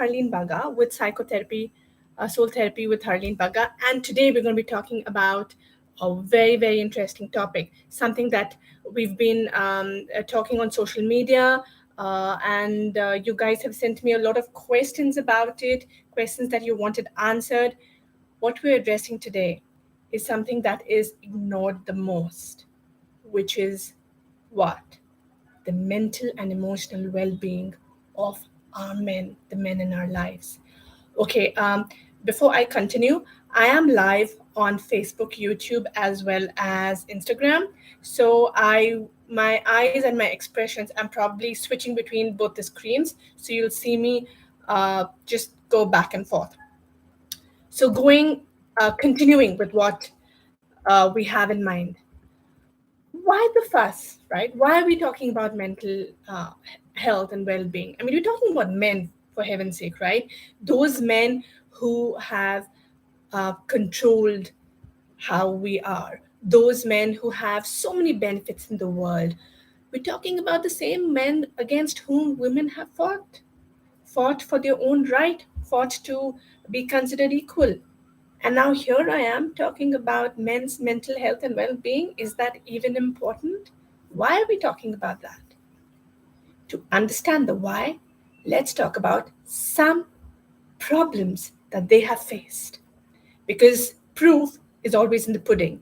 Harleen Baga with Psychotherapy, Soul Therapy with Harleen Baga. And today we're going to be talking about a very, very interesting topic, something that we've been talking on social media. And you guys have sent me a lot of questions about it, questions that you wanted answered. What we're addressing today is something that is ignored the most, which is what? The mental and emotional well-being of our men, the men in our lives. Okay, before I continue, I am live on Facebook, YouTube, as well as Instagram. So my eyes and my expressions, I'm probably switching between both the screens. So you'll see me just go back and forth. So continuing with what we have in mind. Why the fuss, right? Why are we talking about mental health and well-being? I mean, we're talking about men, for heaven's sake, right? Those men who have controlled how we are, those men who have so many benefits in the world. We're talking about the same men against whom women have fought for their own right, fought to be considered equal. And now here I am talking about men's mental health and well-being. Is that even important? Why are we talking about that? To understand the why, let's talk about some problems that they have faced. Because proof is always in the pudding.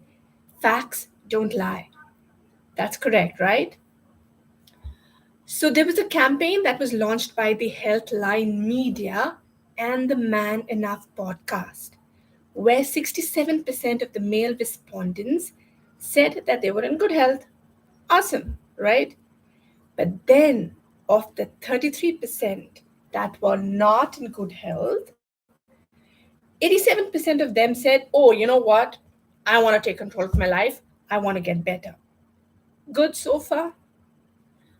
Facts don't lie. That's correct, right? So there was a campaign that was launched by the Healthline Media and the Man Enough podcast, where 67% of the male respondents said that they were in good health. Awesome, right? But then, of the 33% that were not in good health, 87% of them said, oh, you know what? I want to take control of my life. I want to get better. Good so far?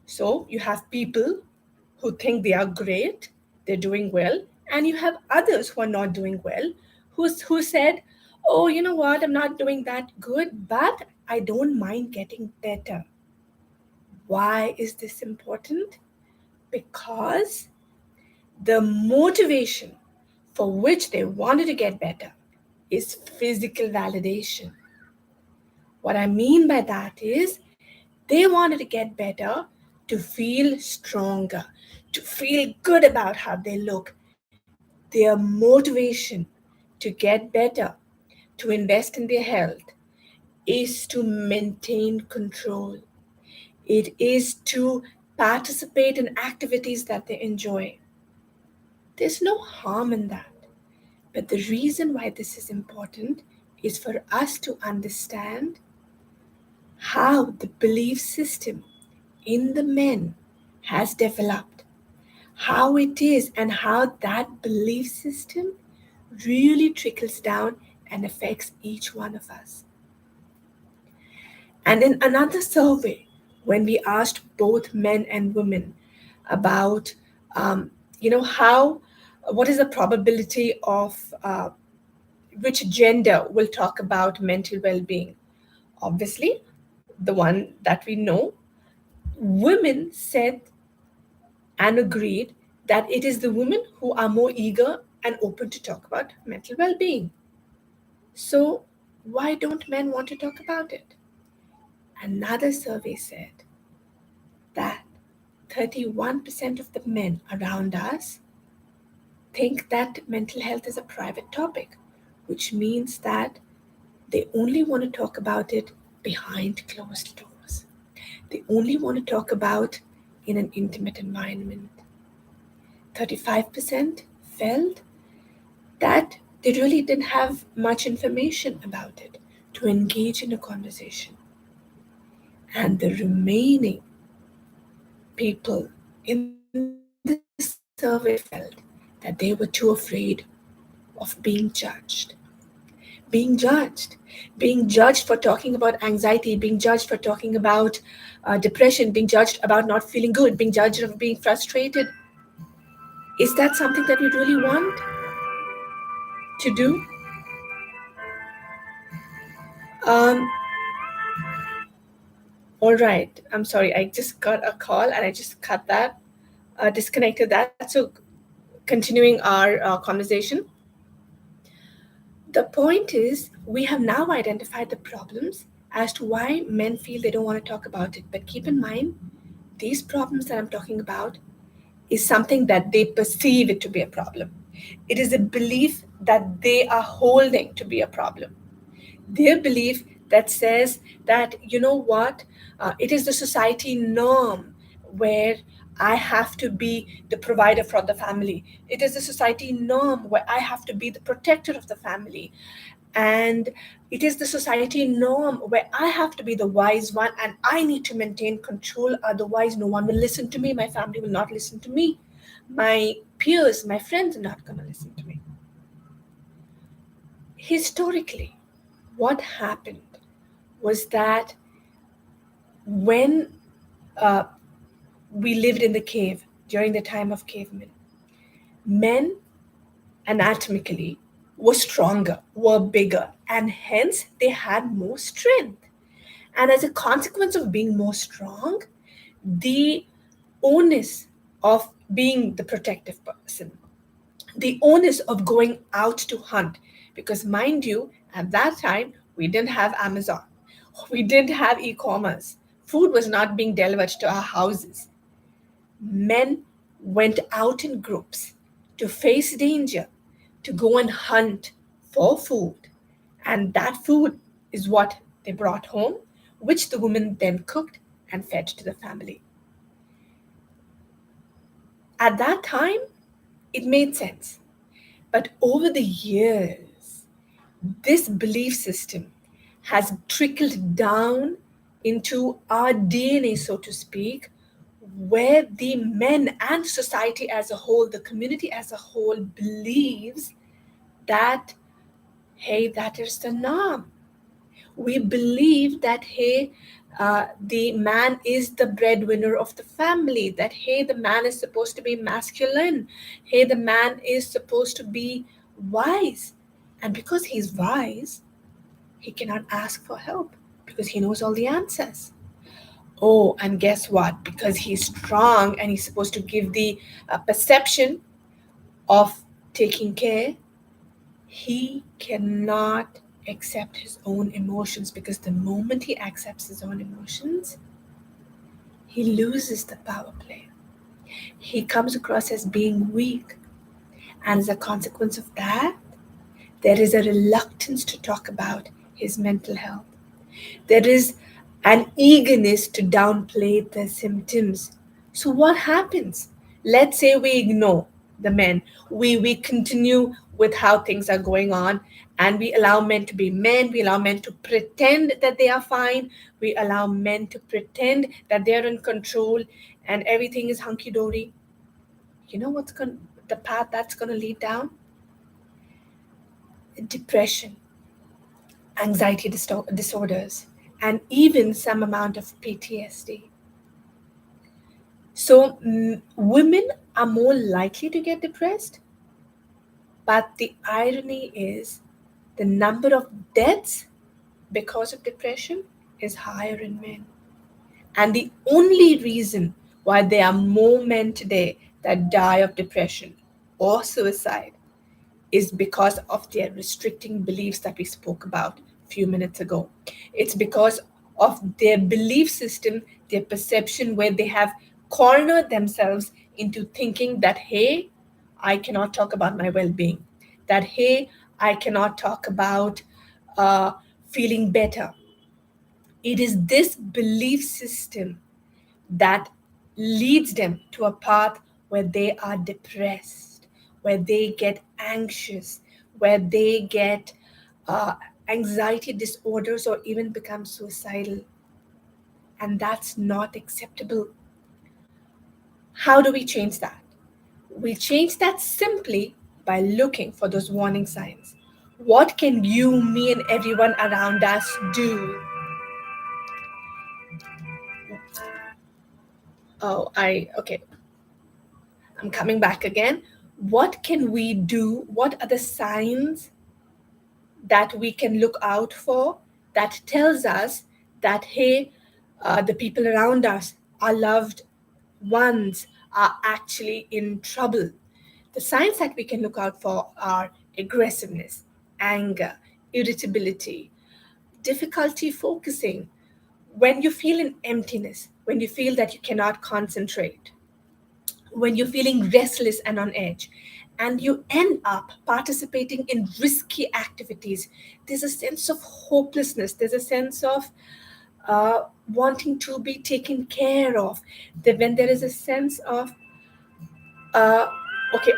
So you have people who think they are great, they're doing well, and you have others who are not doing well, who said, oh, you know what, I'm not doing that good, but I don't mind getting better. Why is this important? Because the motivation for which they wanted to get better is physical validation. What I mean by that is they wanted to get better to feel stronger, to feel good about how they look. Their motivation to get better, to invest in their health, is to maintain control. It is to participate in activities that they enjoy. There's no harm in that. But the reason why this is important is for us to understand how the belief system in the men has developed, how it is, and how that belief system really trickles down and affects each one of us. And in another survey, when we asked both men and women about, how, what is the probability of which gender will talk about mental well-being? Obviously, the one that we know, women said and agreed that it is the women who are more eager and open to talk about mental well-being. So why don't men want to talk about it? Another survey said that 31% of the men around us think that mental health is a private topic, which means that they only want to talk about it behind closed doors. They only want to talk about in an intimate environment. 35% felt that they really didn't have much information about it to engage in a conversation. And the remaining people in the survey felt that they were too afraid of being judged. Being judged for talking about anxiety, being judged for talking about depression, being judged about not feeling good, being judged of being frustrated. Is that something that we really want to do? Um, all right. I'm sorry. I just got a call and I just cut that, disconnected that. So continuing our conversation, the point is we have now identified the problems as to why men feel they don't want to talk about it. But keep in mind, these problems that I'm talking about is something that they perceive it to be a problem. It is a belief that they are holding to be a problem. Their belief that says that, you know what, it is the society norm where I have to be the provider for the family. It is the society norm where I have to be the protector of the family. And it is the society norm where I have to be the wise one and I need to maintain control. Otherwise, no one will listen to me. My family will not listen to me. My peers, my friends are not going to listen to me. Historically, what happened was that when uh, we lived in the cave during the time of cavemen, men anatomically were stronger, were bigger, and hence they had more strength. And as a consequence of being more strong, the onus of being the protective person, the onus of going out to hunt, because mind you, at that time, we didn't have Amazon, we didn't have e commerce, food was not being delivered to our houses. Men went out in groups to face danger, to go and hunt for food. And that food is what they brought home, which the women then cooked and fed to the family. At that time, it made sense. But over the years, this belief system has trickled down into our DNA, so to speak, where the men and society as a whole, the community as a whole, believes that, hey, that is the norm. We believe that, hey, the man is the breadwinner of the family, that, hey, the man is supposed to be masculine, hey, the man is supposed to be wise. And because he's wise, he cannot ask for help because he knows all the answers. Oh, and guess what? Because he's strong and he's supposed to give the perception of taking care, he cannot accept his own emotions, because the moment he accepts his own emotions, he loses the power play. He comes across as being weak. And as a consequence of that, there is a reluctance to talk about his mental health. There is an eagerness to downplay the symptoms. So, what happens? Let's say we ignore the men, we continue with how things are going on, and we allow men to be men, we allow men to pretend that they are fine, we allow men to pretend that they're in control and everything is hunky dory. You know what's going the path that's going to lead down? Depression, anxiety disorders, and even some amount of PTSD. So, women are more likely to get depressed, but the irony is the number of deaths because of depression is higher in men. And the only reason why there are more men today that die of depression or suicide is because of their restricting beliefs that we spoke about a few minutes ago. It's because of their belief system, their perception, where they have cornered themselves into thinking that, hey, I cannot talk about my well being, that, hey, I cannot talk about uh, feeling better. It is this belief system that leads them to a path where they are depressed, where they get anxious, where they get uh, anxiety disorders or even become suicidal. And that's not acceptable. How do we change that? We change that simply by looking for those warning signs. What can you, me, and everyone around us do? Okay, I'm coming back again. What can we do? What are the signs that we can look out for that tells us that, hey, the people around us, our loved ones, are actually in trouble? The signs that we can look out for are aggressiveness, anger, irritability, difficulty focusing, when you feel an emptiness, when you feel that you cannot concentrate, when you're feeling restless and on edge, and you end up participating in risky activities, there's a sense of hopelessness, there's a sense of wanting to be taken care of. That when there is a sense of, okay,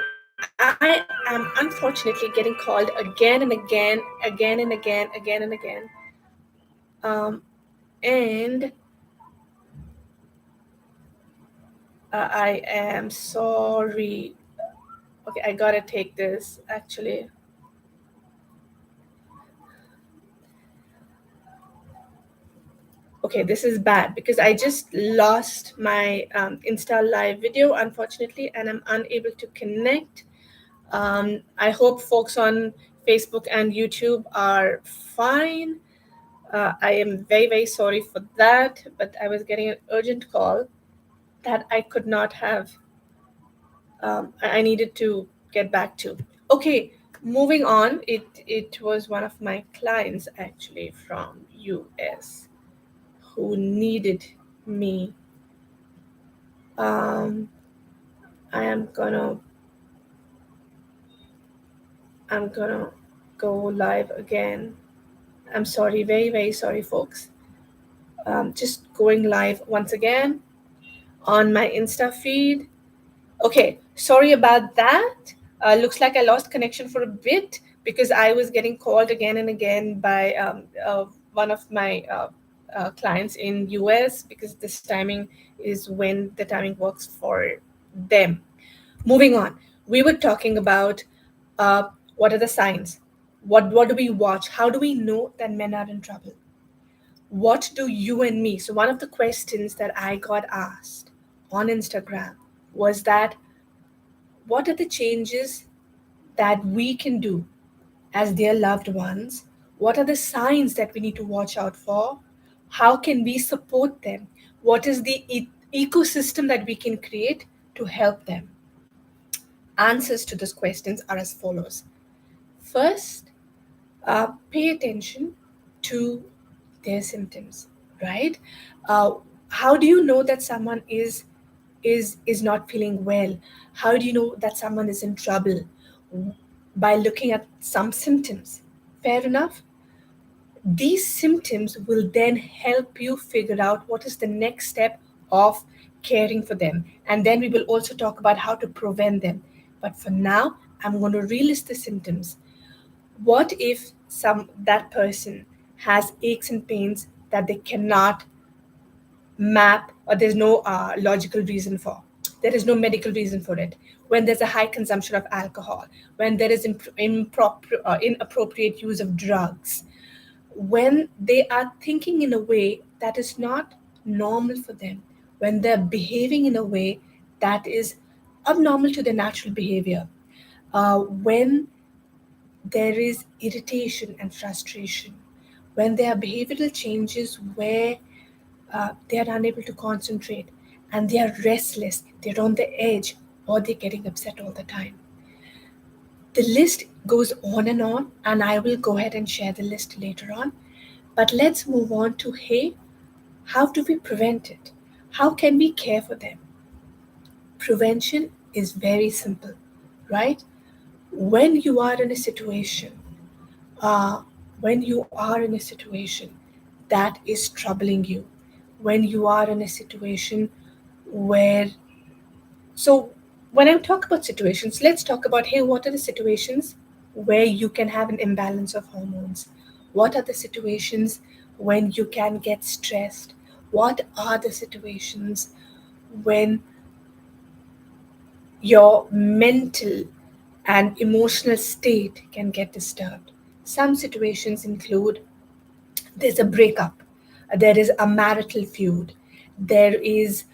I am unfortunately getting called again and again, again and again, again and again. And I am sorry. Okay, I gotta take this actually. Okay, this is bad because I just lost my Insta live video, unfortunately, and I'm unable to connect. I hope folks on Facebook and YouTube are fine. I am very, very sorry for that, but I was getting an urgent call that I could not have, I needed to get back to. Okay, moving on. It was one of my clients actually from US who needed me. Um, I am gonna I'm gonna go live again. I'm sorry, very very sorry, folks. Just going live once again on my Insta feed. Okay, sorry about that. Looks like I lost connection for a bit because I was getting called again and again by one of my clients in US because this timing is when the timing works for them. Moving on, we were talking about what are the signs? What do we watch? How do we know that men are in trouble? What do you and me? So one of the questions that I got asked on Instagram was that what are the changes that we can do as their loved ones? What are the signs that we need to watch out for? How can we support them? What is the ecosystem that we can create to help them? Answers to those questions are as follows. First, pay attention to their symptoms, right? Uh, how do you know that someone is not feeling well? How do you know that someone is in trouble? By looking at some symptoms. Fair enough. These symptoms will then help you figure out what is the next step of caring for them. And then we will also talk about how to prevent them. But for now, I'm going to relist the symptoms. What if that person has aches and pains that they cannot map, or there's no logical reason for? There is no medical reason for it. When there's a high consumption of alcohol, when there is inappropriate use of drugs, when they are thinking in a way that is not normal for them, when they're behaving in a way that is abnormal to their natural behavior, when there is irritation and frustration, when there are behavioral changes where they are unable to concentrate and they are restless, they're on the edge, or they're getting upset all the time. The list goes on, and I will go ahead and share the list later on. But let's move on to, hey, how do we prevent it? How can we care for them? Prevention is very simple, right? When you are in a situation, uh, when you are in a situation that is troubling you, when you are in a situation where, so when I talk about situations, let's talk about, hey, what are the situations where you can have an imbalance of hormones? What are the situations when you can get stressed? What are the situations when your mental and emotional state can get disturbed? Some situations include there's a breakup, there is a marital feud, there is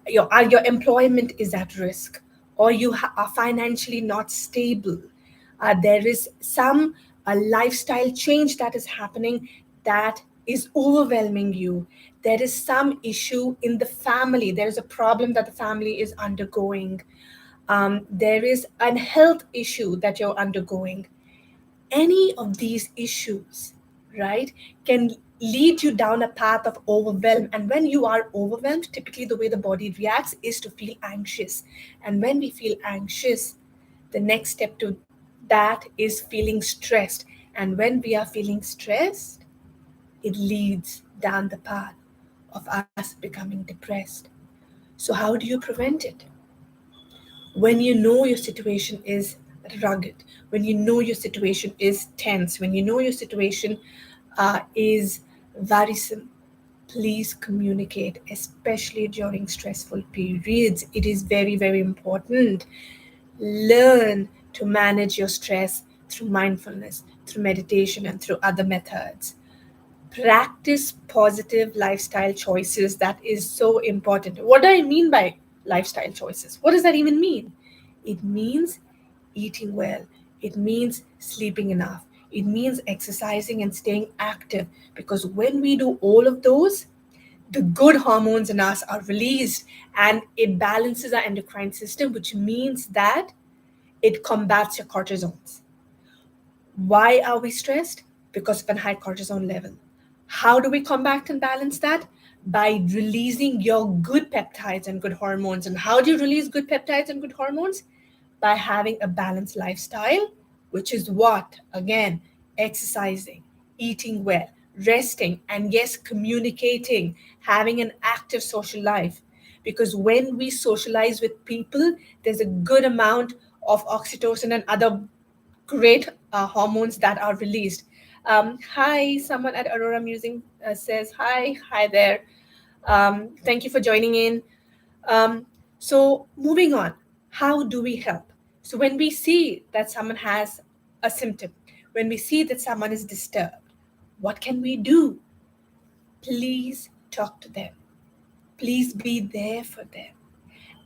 your employment is at risk, or you are financially not stable. There is some lifestyle change that is happening that is overwhelming you. There is some issue in the family. There is a problem that the family is undergoing. there is an health issue that you're undergoing, any of these issues, right, can lead you down a path of overwhelm. And when you are overwhelmed, typically the way the body reacts is to feel anxious. And when we feel anxious, the next step to that is feeling stressed. And when we are feeling stressed, it leads down the path of us becoming depressed. So, how do you prevent it? When you know your situation is rugged, when you know your situation is tense, when you know your situation is worrisome, please communicate, especially during stressful periods. It is very, very important. Learn to manage your stress through mindfulness, through meditation, and through other methods. Practice positive lifestyle choices. That is so important. What do I mean by lifestyle choices? What does that even mean? It means eating well, it means sleeping enough, it means exercising and staying active. Because when we do all of those, the good hormones in us are released and it balances our endocrine system, which means that it combats your cortisols. Why are we stressed? Because of a high cortisol level. How do we combat and balance that? By releasing your good peptides and good hormones. And how do you release good peptides and good hormones? By having a balanced lifestyle, which is what? Again, exercising, eating well, resting, and yes, communicating, having an active social life. Because when we socialize with people, there's a good amount of oxytocin and other great hormones that are released. Hi, someone at Aurora Musing says, hi there. Thank you for joining in. So, moving on, how do we help? So, when we see that someone has a symptom, when we see that someone is disturbed, what can we do? Please talk to them. Please be there for them.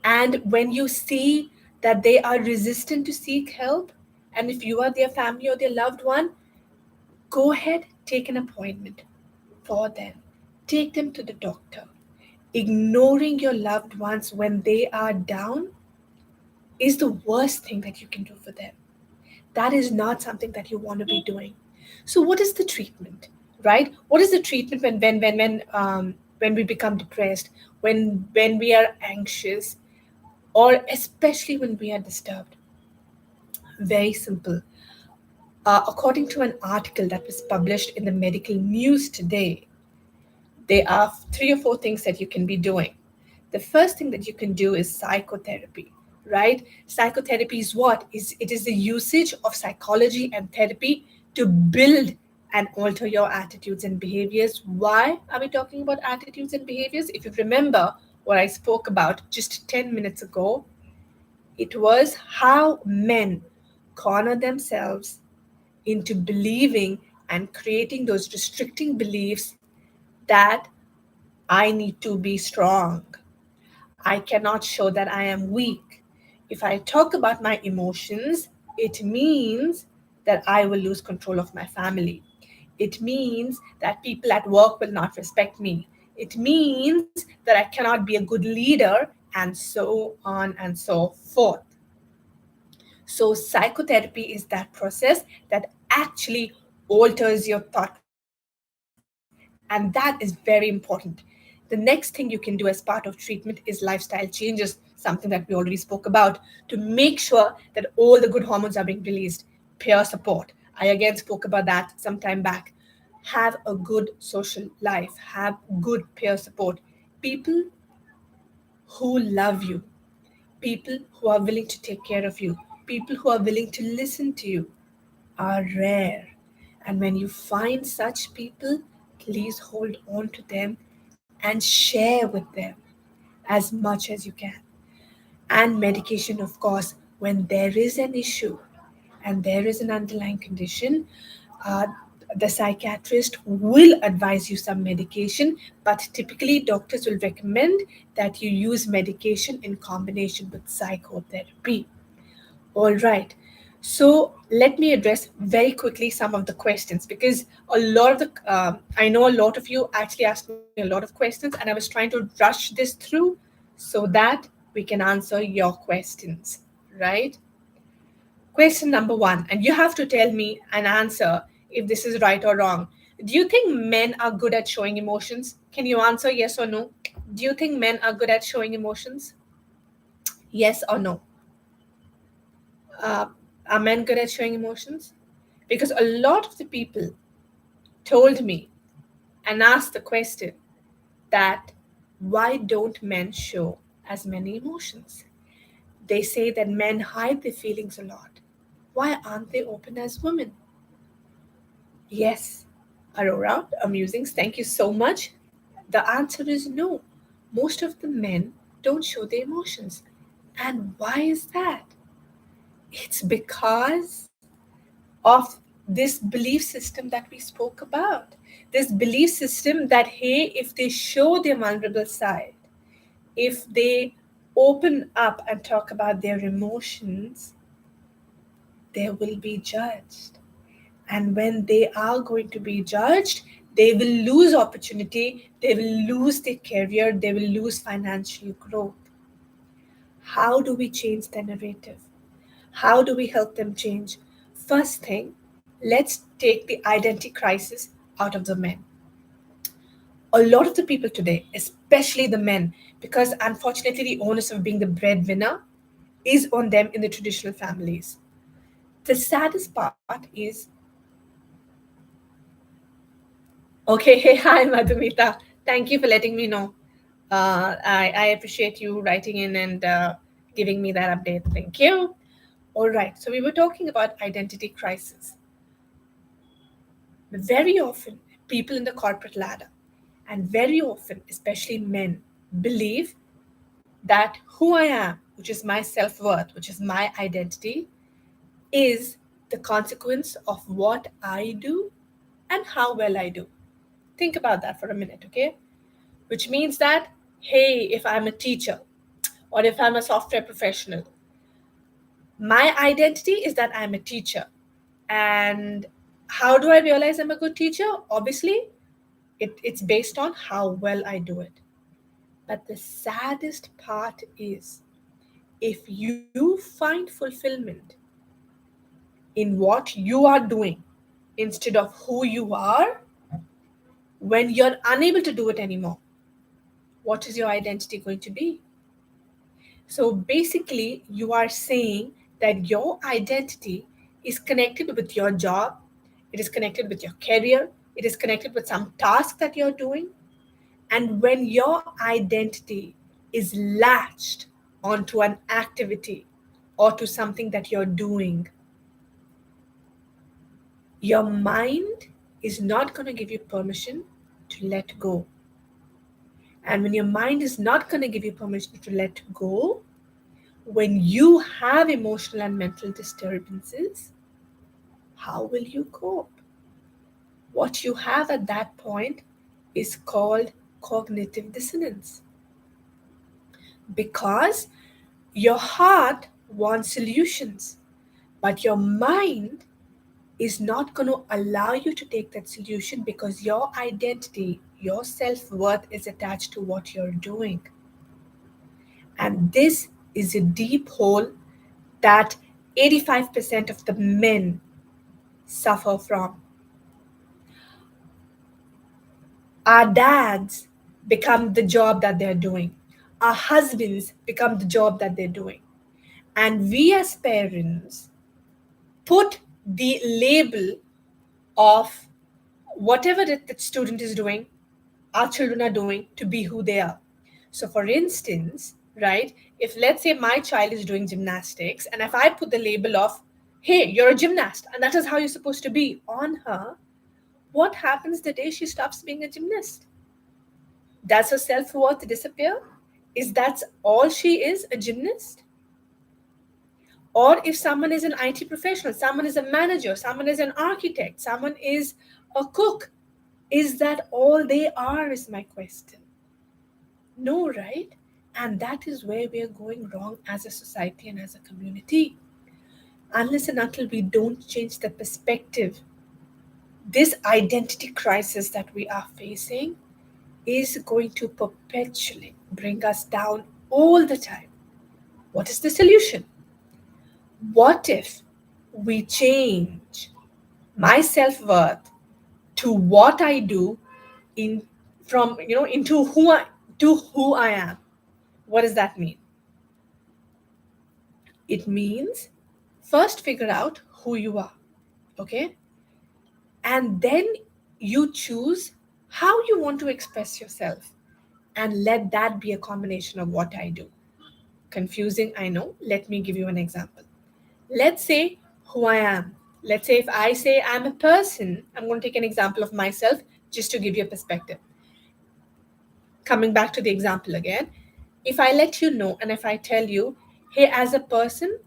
And when you see that they are resistant to seek help, and if you are their family or their loved one, go ahead, take an appointment for them. Take them to the doctor. Ignoring your loved ones when they are down is the worst thing that you can do for them. That is not something that you want to be doing. So, what is the treatment, right? What is the treatment when we become depressed, when we are anxious, or especially when we are disturbed? Very simple. According to an article that was published in the medical news today, there are three or four things that you can be doing. The first thing that you can do is psychotherapy, right? Psychotherapy is what? It is the usage of psychology and therapy to build and alter your attitudes and behaviors. Why are we talking about attitudes and behaviors? If you remember what I spoke about just 10 minutes ago, it was how men corner themselves into believing and creating those restricting beliefs that I need to be strong. I cannot show that I am weak. If I talk about my emotions, it means that I will lose control of my family. It means that people at work will not respect me. It means that I cannot be a good leader, and so on and so forth. So, psychotherapy is that process that actually alters your thought process. And that is very important. The next thing you can do as part of treatment is lifestyle changes, something that we already spoke about, to make sure that all the good hormones are being released. Peer support. I again spoke about that some time back. Have a good social life, have good peer support. People who love you, people who are willing to take care of you, people who are willing to listen to you are rare. And when you find such people, please hold on to them and share with them as much as you can. And medication, of course, when there is an issue and there is an underlying condition, uh, the psychiatrist will advise you some medication, but typically doctors will recommend that you use medication in combination with psychotherapy. All right. So let me address very quickly some of the questions, because a lot of I know a lot of you actually asked me a lot of questions, and I was trying to rush this through so that we can answer your questions. right? Question number one, and you have to tell me an answer if this is right or wrong. Do you think men are good at showing emotions? Can you answer yes or no? Do you think men are good at showing emotions? Yes or no? Uh, are men good at showing emotions? Because a lot of the people told me and asked the question that why don't men show as many emotions? They say that men hide their feelings a lot. Why aren't they open as women? Yes, Aurora, amusing. Thank you so much. The answer is no. Most of the men don't show their emotions. And why is that? It's because of this belief system that we spoke about. This belief system that, hey, if they show their vulnerable side, if they open up and talk about their emotions, they will be judged. And when they are going to be judged, they will lose opportunity, they will lose their career, they will lose financial growth. How do we change the narrative? How do we help them change? First thing, let's take the identity crisis out of the men. A lot of the people today, especially the men, because unfortunately the onus of being the breadwinner is on them in the traditional families. The saddest part is, okay, hey, hi, Madhumita. Thank you for letting me know. I appreciate you writing in and giving me that update. Thank you. All right, so we were talking about identity crisis. Very often, people in the corporate ladder, and very often, especially men, believe that who I am, which is my self worth, which is my identity, is the consequence of what I do and how well I do. Think about that for a minute, okay? Which means that, hey, if I'm a teacher or if I'm a software professional, my identity is that I'm a teacher. And how do I realize I'm a good teacher? Obviously, it's based on how well I do it. But the saddest part is if you find fulfillment in what you are doing instead of who you are, when you're unable to do it anymore, what is your identity going to be? So basically, you are saying that your identity is connected with your job, it is connected with your career, it is connected with some task that you're doing. And when your identity is latched onto an activity or to something that you're doing, your mind is not going to give you permission to let go. And when your mind is not going to give you permission to let go, when you have emotional and mental disturbances, how will you cope? What you have at that point is called cognitive dissonance. Because your heart wants solutions, but your mind is not going to allow you to take that solution because your identity, your self worth is attached to what you're doing. And this is a deep hole that 85% of the men suffer from. Our dads become the job that they're doing, our husbands become the job that they're doing. And we as parents put the label of whatever the student is doing, our children are doing to be who they are. So, for instance, right, if let's say my child is doing gymnastics, and if I put the label of, hey, you're a gymnast, and that is how you're supposed to be on her, what happens the day she stops being a gymnast? Does her self worth disappear? Is that all she is, a gymnast? Or if someone is an IT professional, someone is a manager, someone is an architect, someone is a cook, is that all they are, is my question. No, right? And that is where we are going wrong as a society and as a community. Unless and until we don't change the perspective, this identity crisis that we are facing is going to perpetually bring us down all the time. What is the solution? What if we change my self-worth to what I do in from into who I am? What does that mean? It means first figure out who you are, okay? And then you choose how you want to express yourself, and let that be a combination of what I do. Confusing, I know. Let me give you an example. Let's say who I am. Let's say if I say I'm a person, I'm going to take an example of myself just to give you a perspective. Coming back to the example again, if I let you know and if I tell you, hey, as a person,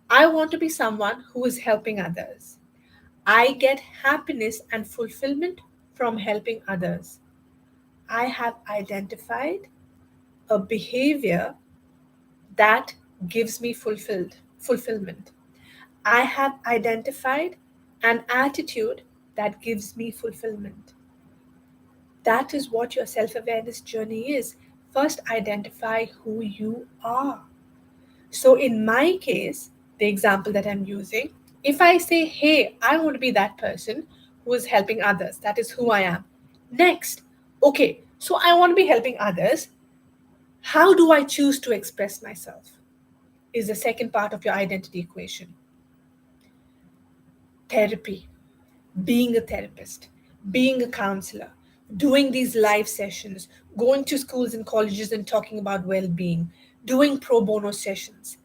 I want to be someone who is helping others. I get happiness and fulfillment from helping others. I have identified a behavior that gives me fulfillment. I have identified an attitude that gives me fulfillment. That is what your self awareness journey is. First, identify who you are. So, in my case, the example that I'm using, if I say, hey, I want to be that person who is helping others, that is who I am. Next, okay, so I want to be helping others. How do I choose to express myself? Is the second part of your identity equation. Therapy, being a therapist, being a counselor, doing these live sessions, going to schools and colleges and talking about well being, doing pro bono sessions.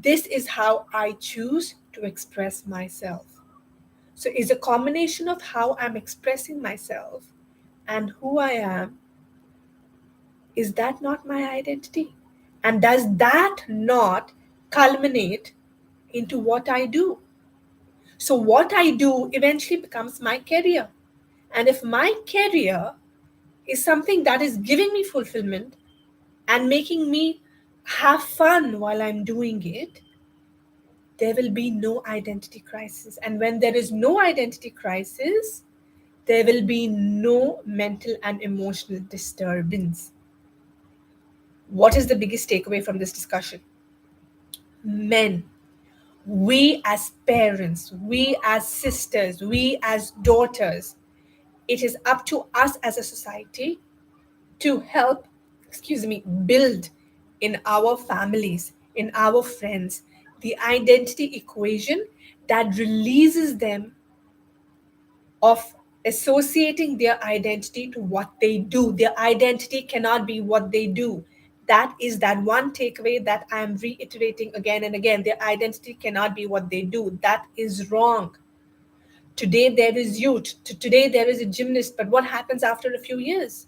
This is how I choose to express myself. So, is a combination of how I'm expressing myself and who I am, is that not my identity? And does that not culminate into what I do? So, what I do eventually becomes my career. And if my career is something that is giving me fulfillment and making me have fun while I'm doing it, there will be no identity crisis. And when there is no identity crisis, there will be no mental and emotional disturbance. What is the biggest takeaway from this discussion? Men, we as parents, we as sisters, we as daughters, it is up to us as a society to help, build in our families, in our friends, the identity equation that releases them of associating their identity to what they do. Their identity cannot be what they do. That is that one takeaway that I am reiterating again and again. Their identity cannot be what they do. That is wrong. Today there is youth. Today there is a gymnast, but what happens after a few years?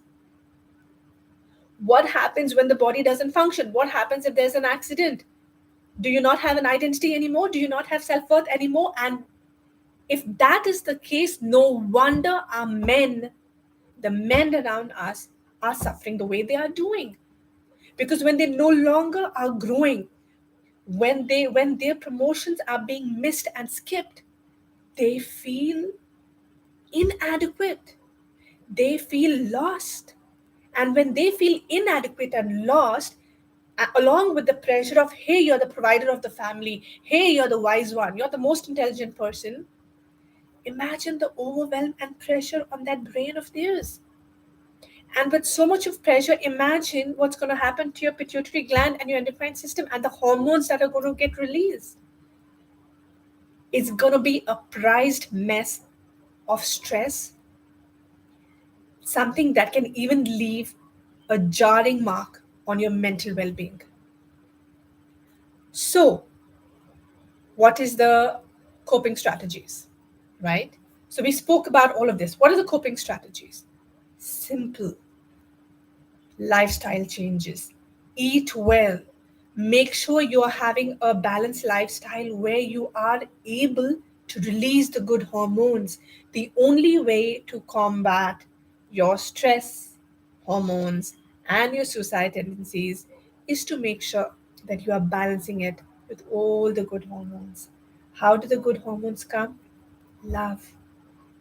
What happens when the body doesn't function? What happens if there's an accident? Do you not have an identity anymore? Do you not have self-worth anymore? And if that is the case, no wonder our men, the men around us, are suffering the way they are doing. Because when they no longer are growing, when their promotions are being missed and skipped, they feel inadequate. They feel lost. And when they feel inadequate and lost, along with the pressure of, hey, you're the provider of the family, hey, you're the wise one, you're the most intelligent person, imagine the overwhelm and pressure on that brain of theirs. And with so much of pressure, imagine what's going to happen to your pituitary gland and your endocrine system and the hormones that are going to get released. It's going to be a prized mess of stress, something that can even leave a jarring mark on your mental well being. So, what is the coping strategies, right? So, we spoke about all of this. What are the coping strategies? Simple lifestyle changes. Eat well. Make sure you are having a balanced lifestyle where you are able to release the good hormones. The only way to combat your stress hormones and your suicide tendencies is to make sure that you are balancing it with all the good hormones. How do the good hormones come? Love.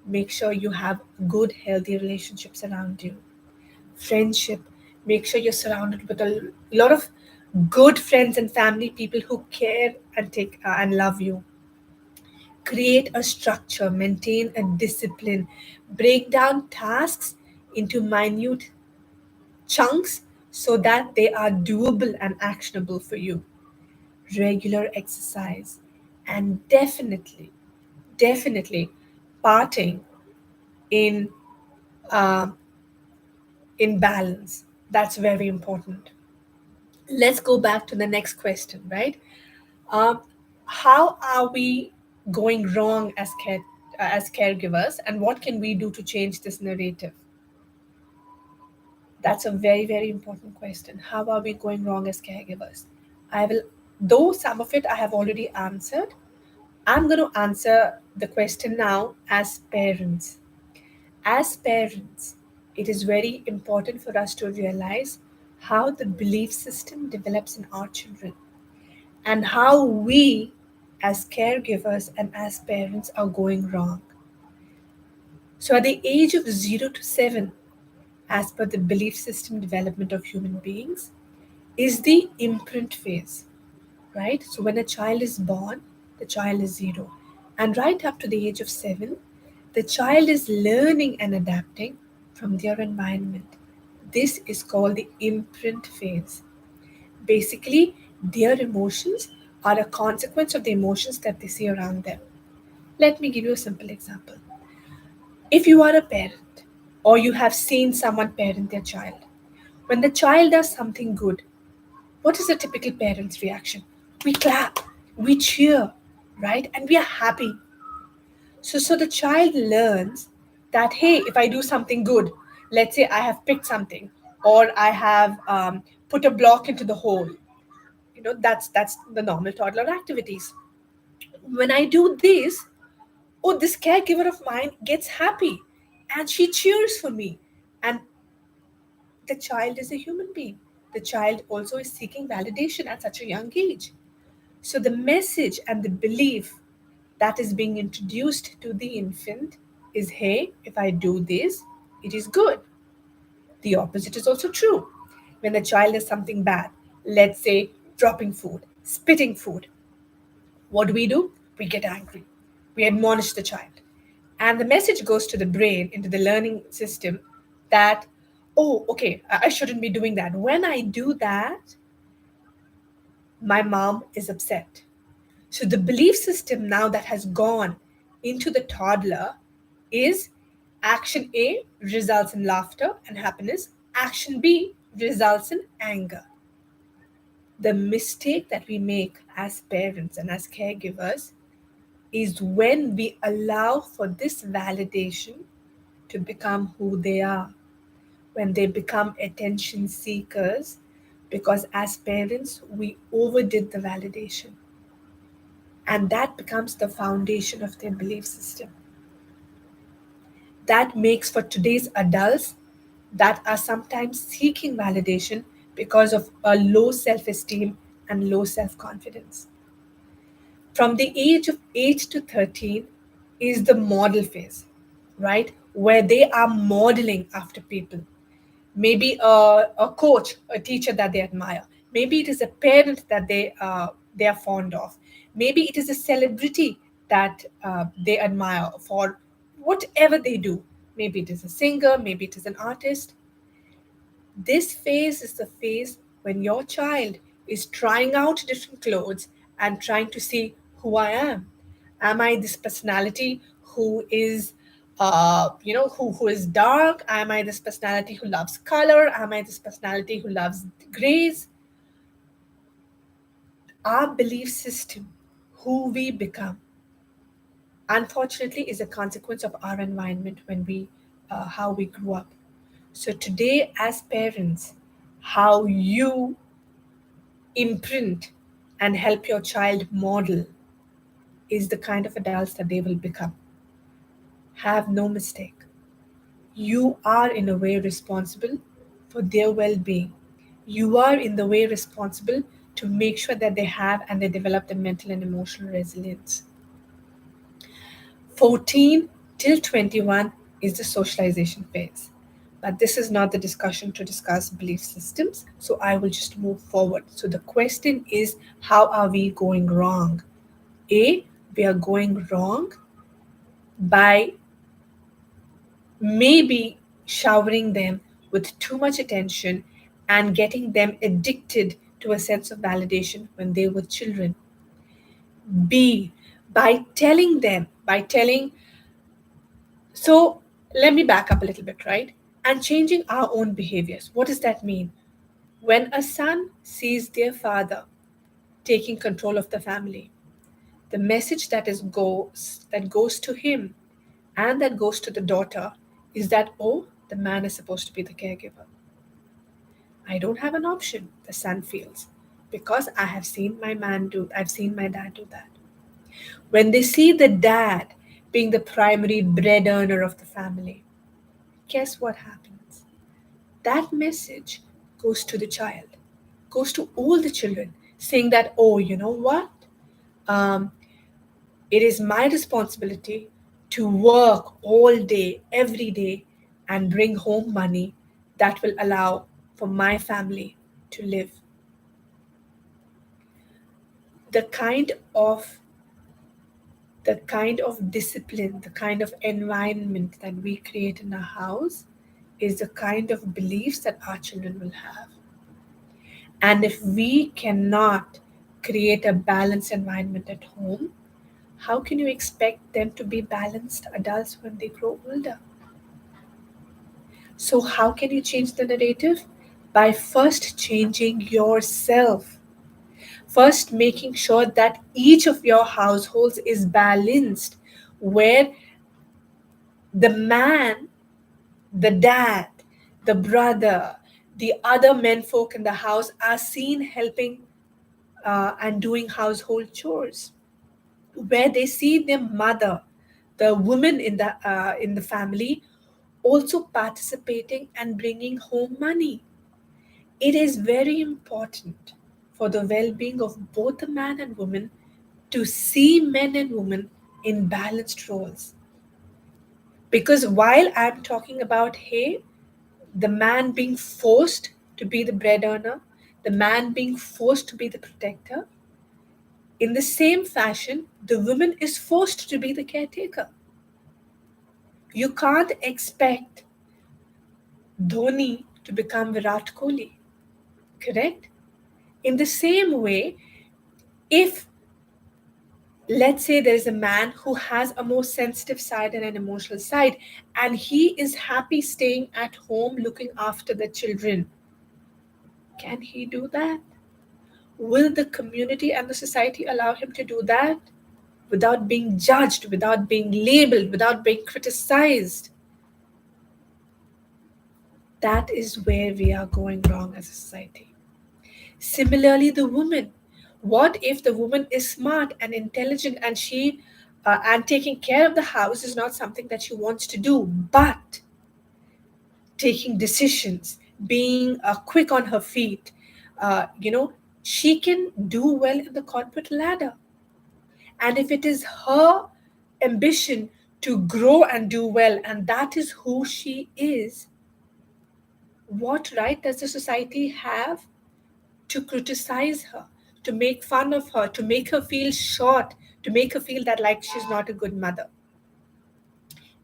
Make sure you have good, healthy relationships around you. Friendship. Make sure you're surrounded with a lot of good friends and family, people who care and take and love you. Create a structure, maintain a discipline, break down tasks into minute chunks so that they are doable and actionable for you. Regular exercise, and definitely parting in uh, in balance. That's very important. Let's go back to the next question, right? Um, how are we going wrong as caregivers, and what can we do to change this narrative? That's a very important question. How are we going wrong as caregivers? I will, though some of it I have already answered, I'm going to answer the question now as parents. As parents, it is very important for us to realize how the belief system develops in our children and how we, as caregivers and as parents, are going wrong. So, at the age of 0 to 7, as per the belief system development of human beings, is the imprint phase, right? So, when a child is born, the child is 0. And right up to the age of 7, the child is learning and adapting from their environment. This is called the imprint phase. Basically, their emotions are a consequence of the emotions that they see around them. Let me give you a simple example. If you are a parent or you have seen someone parent their child, when the child does something good, what is a typical parent's reaction? We clap, we cheer, right? And we are happy. So the child learns that, hey, if I do something good, let's say I have picked something or I have put a block into the hole, that's the normal toddler activities. When I do this, oh, this caregiver of mine gets happy and she cheers for me. And the child is a human being. The child also is seeking validation at such a young age. So the message and the belief that is being introduced to the infant is, hey, if I do this, it is good. The opposite is also true. When the child does something bad, let's say dropping food, spitting food, what do? We get angry. We admonish the child. And the message goes to the brain, into the learning system, that, oh, okay, I shouldn't be doing that. When I do that, my mom is upset. So the belief system now that has gone into the toddler is action A results in laughter and happiness, action B results in anger. The mistake that we make as parents and as caregivers is when we allow for this validation to become who they are, when they become attention seekers, because as parents, we overdid the validation. And that becomes the foundation of their belief system. That makes for today's adults that are sometimes seeking validation because of a low self esteem and low self confidence. From the age of 8 to 13 is the model phase, right? Where they are modeling after people. Maybe a coach, a teacher that they admire. Maybe it is a parent that they are fond of. Maybe it is a celebrity that they admire for whatever they do. Maybe it is a singer, maybe it is an artist. This phase is the phase when your child is trying out different clothes and trying to see who I am. Am I this personality who is, who is dark? Am I this personality who loves color? Am I this personality who loves grays? Our belief system, who we become, unfortunately, is a consequence of our environment when how we grew up. So today, as parents, how you imprint and help your child model is the kind of adults that they will become. Have no mistake. You are, in a way, responsible for their well being. You are, in the way, responsible to make sure that they have and they develop the mental and emotional resilience. 14 till 21 is the socialization phase. But this is not the discussion to discuss belief systems, so I will just move forward. So the question is, how are we going wrong? A, we are going wrong by maybe showering them with too much attention and getting them addicted to a sense of validation when they were children. B, by telling them, by telling, so let me back up a little bit, right? And changing our own behaviors. What does that mean? When a son sees their father taking control of the family, the message that goes to him and that goes to the daughter is that, oh, the man is supposed to be the caregiver. I don't have an option, the son feels, because I've seen my dad do that. When they see the dad being the primary bread earner of the family, guess what happens? That message goes to the child, goes to all the children, saying that, oh, you know what? Um, it is my responsibility to work all day, every day, and bring home money that will allow for my family to live. The kind of discipline, the kind of environment that we create in our house is the kind of beliefs that our children will have. And if we cannot create a balanced environment at home, how can you expect them to be balanced adults when they grow older? So, how can you change the narrative? By first changing yourself. First, making sure that each of your households is balanced, where the man, the dad, the brother, the other menfolk in the house are seen helping and doing household chores, where they see their mother, the woman in the family, also participating and bringing home money. It is very important for the well-being of both the man and woman to see men and women in balanced roles. Because while I'm talking about, hey, the man being forced to be the bread earner, the man being forced to be the protector, in the same fashion, the woman is forced to be the caretaker. You can't expect Dhoni to become Virat Kohli, correct? In the same way, if let's say there is a man who has a more sensitive side and an emotional side, and he is happy staying at home looking after the children, can he do that? Will the community and the society allow him to do that without being judged, without being labeled, without being criticized? That is where we are going wrong as a society. Similarly, the woman. What if the woman is smart and intelligent and and taking care of the house is not something that she wants to do, but taking decisions, being quick on her feet, uh, you know, she can do well in the corporate ladder. And if it is her ambition to grow and do well, and that is who she is, what right does the society have to criticize her, to make fun of her, to make her feel short, to make her feel that like she's not a good mother?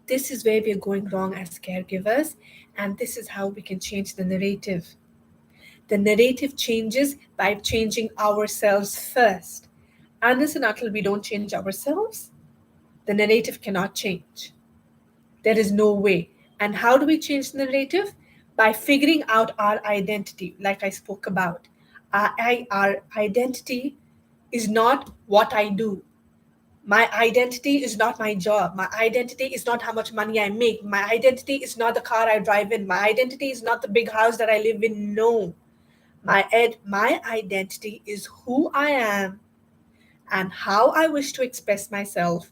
This is where we're going wrong as caregivers, and this is how we can change the narrative. The narrative changes by changing ourselves first. Unless and until we don't change ourselves, the narrative cannot change. There is no way. And how do we change the narrative? By figuring out our identity, like I spoke about. Our identity is not what I do. My identity is not my job. My identity is not how much money I make. My identity is not the car I drive in. My identity is not the big house that I live in. No. My identity is who I am and how I wish to express myself.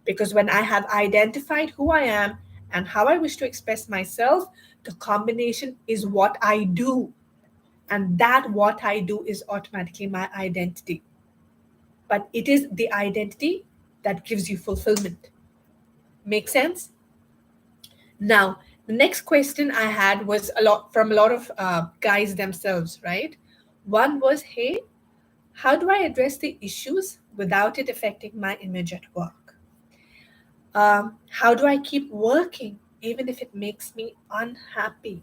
Because when I have identified who I am and how I wish to express myself, the combination is what I do. And that what I do is automatically my identity. But it is the identity that gives you fulfillment. Make sense? Now The next question I had was a lot from a lot of guys themselves, right? One was, hey, how do I address the issues without it affecting my image at work? How do I keep working even if it makes me unhappy?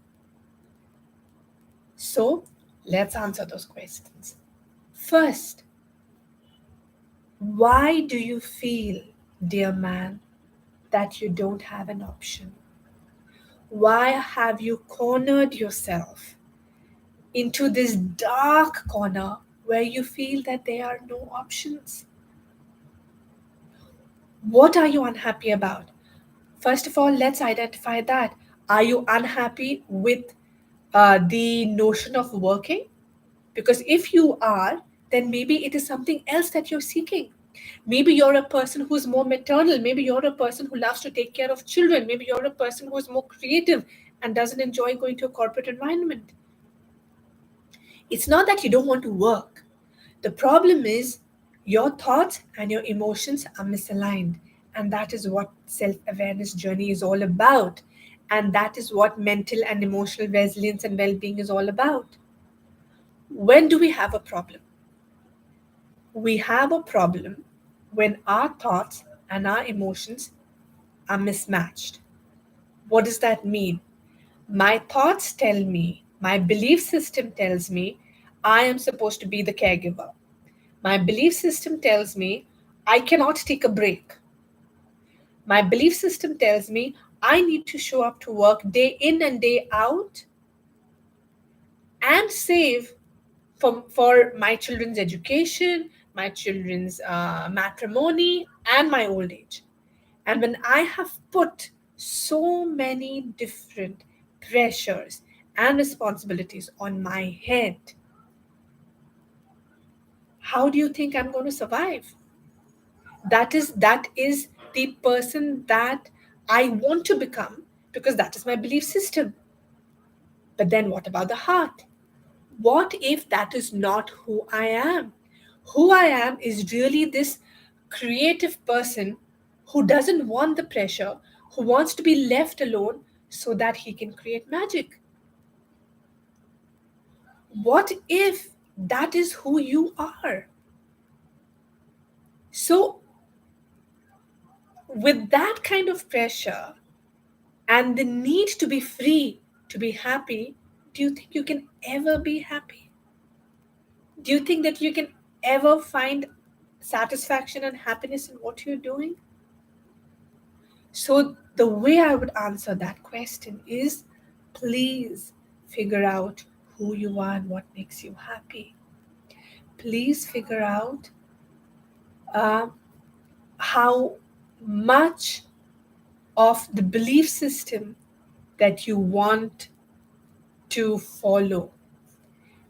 So let's answer those questions. First, why do you feel, dear man, that you don't have an option? Why have you cornered yourself into this dark corner where you feel that there are no options? What are you unhappy about? First of all, let's identify that. Are you unhappy with the notion of working? Because if you are, then maybe it is something else that you're seeking. Maybe you're a person who's more maternal. Maybe you're a person who loves to take care of children. Maybe you're a person who's more creative and doesn't enjoy going to a corporate environment. It's not that you don't want to work. The problem is your thoughts and your emotions are misaligned. And that is what self awareness journey is all about. And that is what mental and emotional resilience and well being is all about. When do we have a problem? We have a problem when our thoughts and our emotions are mismatched. What does that mean? My thoughts tell me, my belief system tells me, I am supposed to be the caregiver. My belief system tells me, I cannot take a break. My belief system tells me, I need to show up to work day in and day out and save for my children's education, my children's matrimony, and my old age. And when I have put so many different pressures and responsibilities on my head, how do you think I'm going to survive? That is the person that I want to become because that is my belief system. But then what about the heart? What if that is not who I am? Who I am is really this creative person who doesn't want the pressure, who wants to be left alone so that he can create magic. What if that is who you are? So, with that kind of pressure and the need to be free, to be happy, do you think you can ever be happy? Do you think that you can ever find satisfaction and happiness in what you're doing? So, the way I would answer that question is please figure out who you are and what makes you happy. Please figure out uh, how much of the belief system that you want to follow,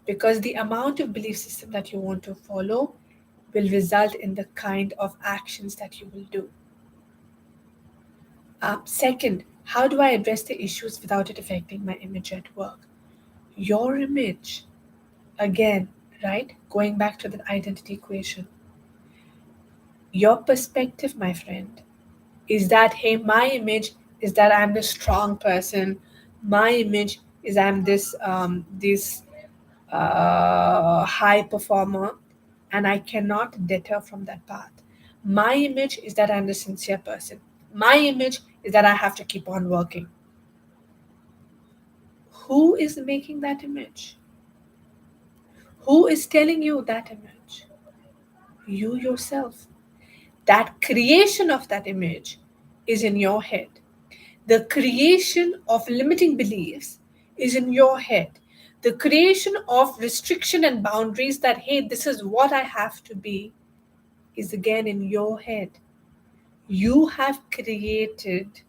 because the amount of belief system that you want to follow will result in the kind of actions that you will do. Second, how do I address the issues without it affecting my image at work? Your image, again, right? Going back to the identity equation. Your perspective, my friend, is that, hey, my image is that I'm this strong person. My image is I'm this high performer, and I cannot deter from that path. My image is that I'm the sincere person. My image is that I have to keep on working. Who is making that image? Who is telling you that image? You yourself. That creation of that image is in your head. The creation of limiting beliefs is in your head. The creation of restriction and boundaries that, hey, this is what I have to be, is again in your head. You have created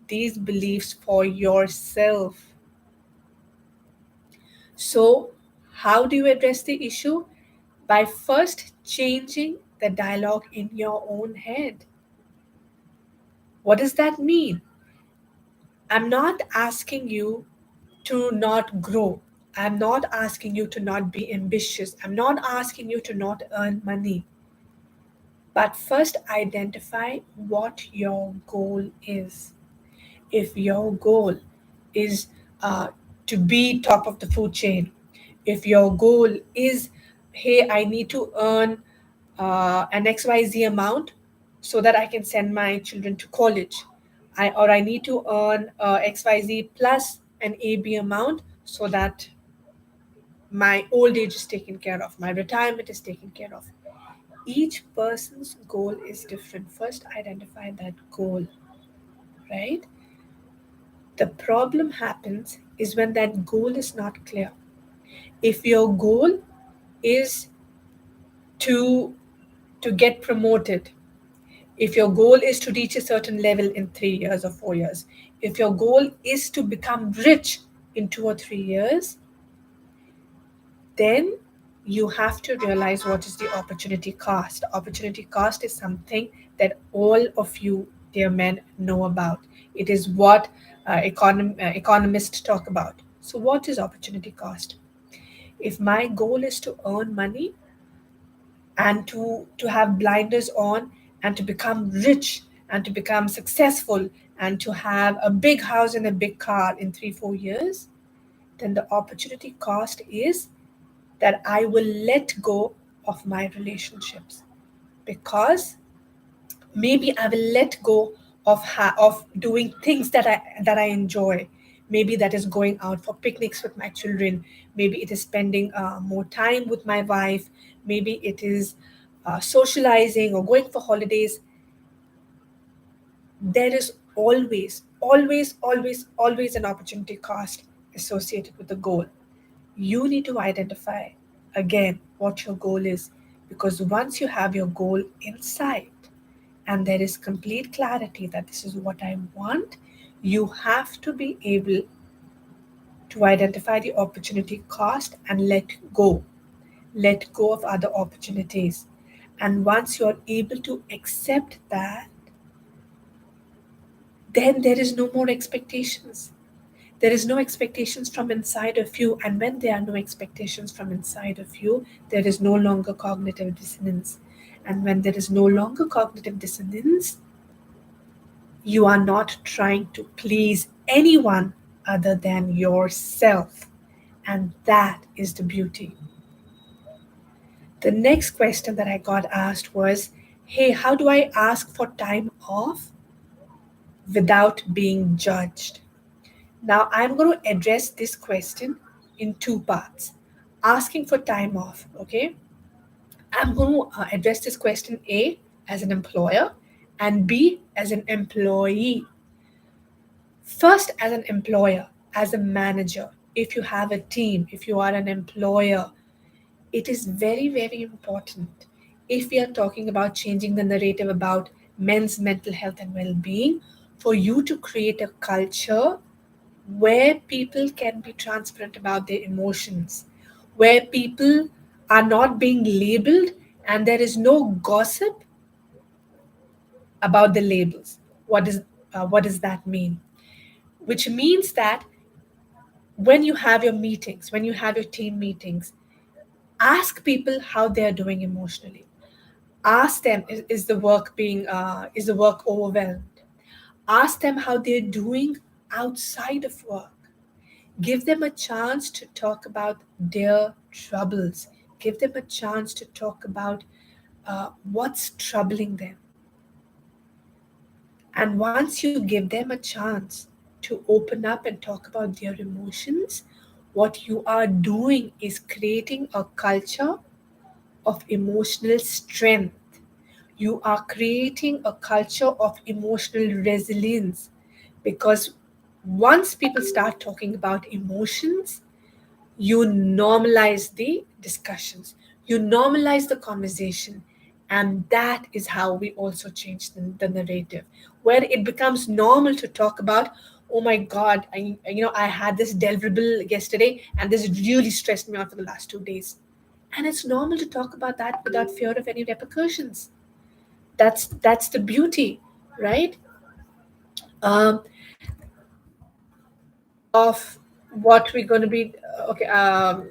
these beliefs for yourself. So, how do you address the issue? By first changing the dialogue in your own head. What does that mean? I'm not asking you to not grow. I'm not asking you to not be ambitious. I'm not asking you to not earn money. But first identify what your goal is. If your goal is to be top of the food chain, if your goal is, hey, I need to earn an XYZ amount so that I can send my children to college, or I need to earn XYZ plus an AB amount so that my old age is taken care of, my retirement is taken care of. Each person's goal is different. First, identify that goal, right? The problem happens is when that goal is not clear. If your goal is to get promoted, if your goal is to reach a certain level in 3 years or 4 years, if your goal is to become rich in 2 or 3 years, then you have to realize what is the opportunity cost. The opportunity cost is something that all of you, dear men, know about. It is what economists talk about. So, what is opportunity cost? If my goal is to earn money and to have blinders on and to become rich and to become successful and to have a big house and a big car in 3 4 years, then the opportunity cost is that I will let go of my relationships, because maybe I will let go of doing things that I enjoy. Maybe that is going out for picnics with my children. Maybe it is spending more time with my wife. Maybe it is socializing or going for holidays. There is always an opportunity cost associated with the goal. You need to identify again what your goal is, because once you have your goal in sight and there is complete clarity that this is what I want, you have to be able to identify the opportunity cost and let go of other opportunities. And once you're able to accept that, then there is no more expectations. There is no expectations from inside of you. And when there are no expectations from inside of you, there is no longer cognitive dissonance. And when there is no longer cognitive dissonance, you are not trying to please anyone other than yourself. And that is the beauty. The next question that I got asked was, hey, how do I ask for time off without being judged? Now, I'm going to address this question in two parts. Asking for time off, okay? I'm going to address this question A, as an employer, and B, as an employee. First, as an employer, as a manager, if you have a team, if you are an employer, it is very important, if we are talking about changing the narrative about men's mental health and well being, for you to create a culture where people can be transparent about their emotions, where people are not being labeled and there is no gossip about the labels. What does that mean? Which means that when you have your meetings, when you have your team meetings, ask people how they are doing emotionally. Ask them, is the work overwhelmed? Ask them how they're doing outside of work. Give them a chance to talk about their troubles. Give them a chance to talk about what's troubling them. And once you give them a chance to open up and talk about their emotions, what you are doing is creating a culture of emotional strength. You are creating a culture of emotional resilience, because once people start talking about emotions, you normalize the discussions, you normalize the conversation, and that is how we also change the narrative, where it becomes normal to talk about, oh my god, I had this deliverable yesterday and this really stressed me out for the last 2 days. And it's normal to talk about that without fear of any repercussions. That's the beauty, right? um, of what we're going to be. Okay,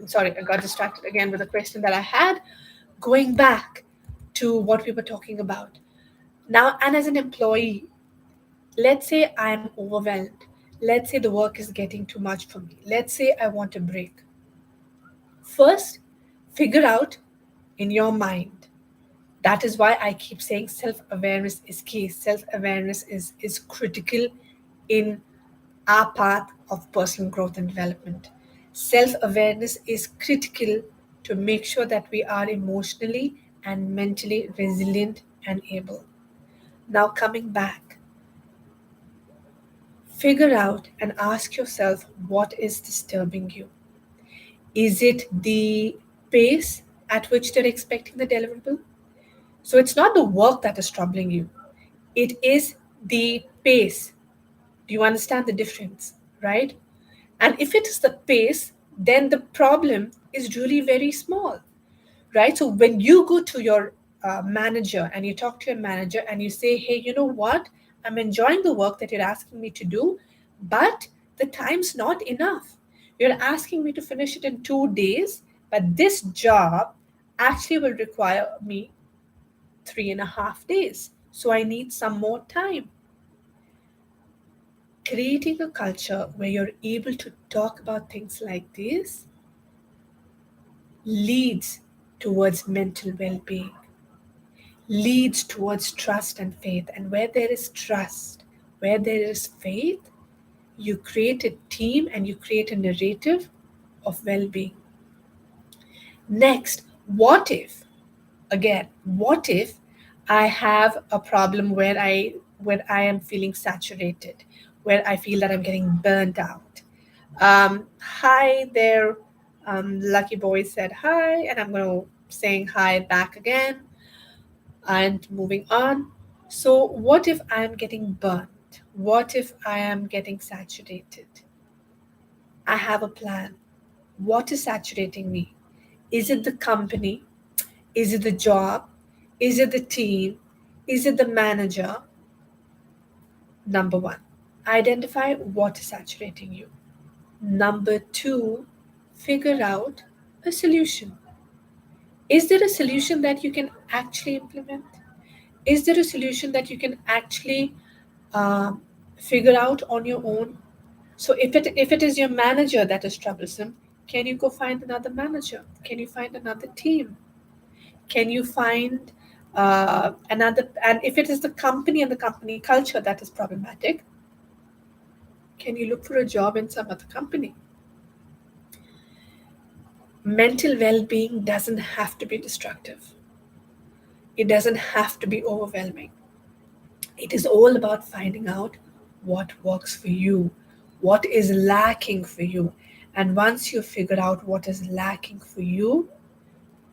sorry, I got distracted again with a question that I had. Going back to what we were talking about now, and as an employee, let's say I'm overwhelmed. Let's say the work is getting too much for me. Let's say I want a break. First, figure out in your mind. That is why I keep saying self awareness is key. Self awareness is critical in our path of personal growth and development. Self awareness is critical to make sure that we are emotionally and mentally resilient and able. Now, coming back, figure out and ask yourself what is disturbing you. Is it the pace at which they're expecting the deliverable? So it's not the work that is troubling you, it is the pace. Do you understand the difference? Right? And if it is the pace, then the problem is really very small, right? So when you go to your manager and you talk to your manager and you say, hey, you know what? I'm enjoying the work that you're asking me to do, but the time's not enough. You're asking me to finish it in 2 days, but this job actually will require me 3.5 days. So I need some more time. Creating a culture where you're able to talk about things like this leads towards mental well being, leads towards trust and faith. And where there is trust, where there is faith, you create a team and you create a narrative of well being. Next, what if I have a problem where I am feeling saturated, where I feel that I'm getting burnt out? Hi there, Lucky Boy said hi, and I'm going to saying hi back again and moving on. So, what if I'm getting burnt? What if I am getting saturated? I have a plan. What is saturating me? Is it the company? Is it the job? Is it the team? Is it the manager? Number one, identify what is saturating you. Number two, figure out a solution. Is there a solution that you can actually implement? Is there a solution that you can actually um, figure out on your own? So if it is your manager that is troublesome, can you go find another manager? Can you find another team? Can you find another? And if it is the company and the company culture that is problematic, can you look for a job in some other company? Mental well-being doesn't have to be destructive. It doesn't have to be overwhelming. It is all about finding out what works for you, what is lacking for you. And once you figure out what is lacking for you,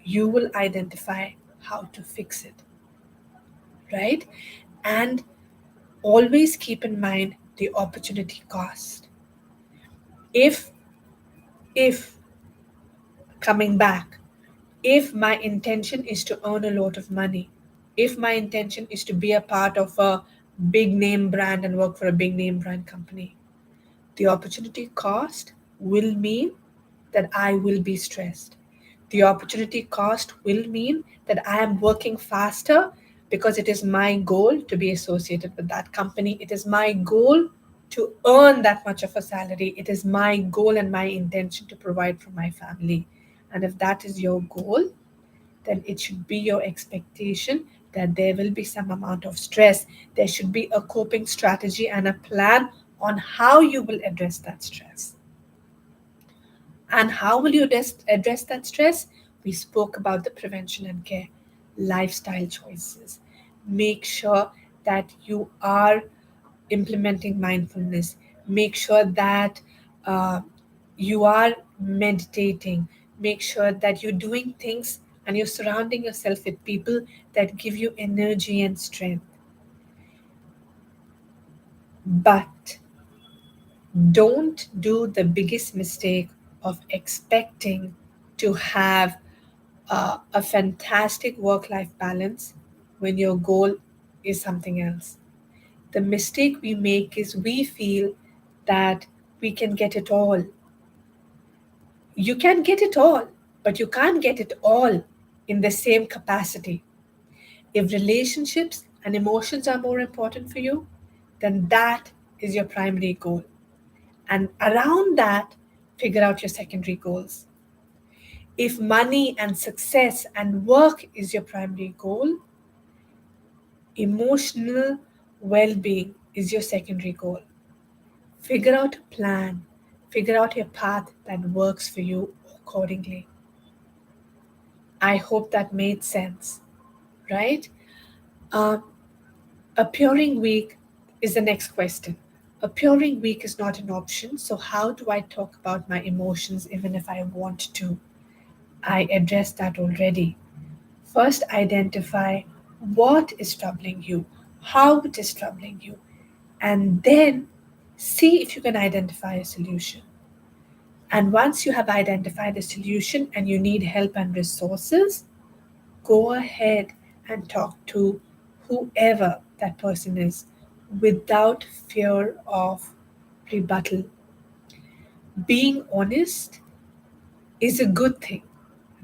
you will identify how to fix it, right? And always keep in mind the opportunity cost. If if coming back, if my intention is to earn a lot of money, if my intention is to be a part of a big name brand and work for a big name brand company, the opportunity cost will mean that I will be stressed. The opportunity cost will mean that I am working faster because it is my goal to be associated with that company. It is my goal to earn that much of a salary. It is my goal and my intention to provide for my family. And if that is your goal, then it should be your expectation that there will be some amount of stress. There should be a coping strategy and a plan on how you will address that stress. And how will you address that stress? We spoke about the prevention and care, lifestyle choices. Make sure that you are implementing mindfulness. Make sure that uh, you are meditating. Make sure that you're doing things and you're surrounding yourself with people that give you energy and strength. But don't do the biggest mistake of expecting to have a fantastic work life balance when your goal is something else. The mistake we make is we feel that we can get it all. You can get it all, but you can't get it all in the same capacity. If relationships and emotions are more important for you, then that is your primary goal. And around that, figure out your secondary goals. If money and success and work is your primary goal, emotional well being is your secondary goal. Figure out a plan, figure out a path that works for you accordingly. I hope that made sense, right? Um, Appearing weak is the next question. Appearing weak is not an option, so how do I talk about my emotions even if I want to? I addressed that already. First, identify what is troubling you, how it is troubling you, and then see if you can identify a solution. And once you have identified a solution and you need help and resources, go ahead and talk to whoever that person is without fear of rebuttal. Being honest is a good thing,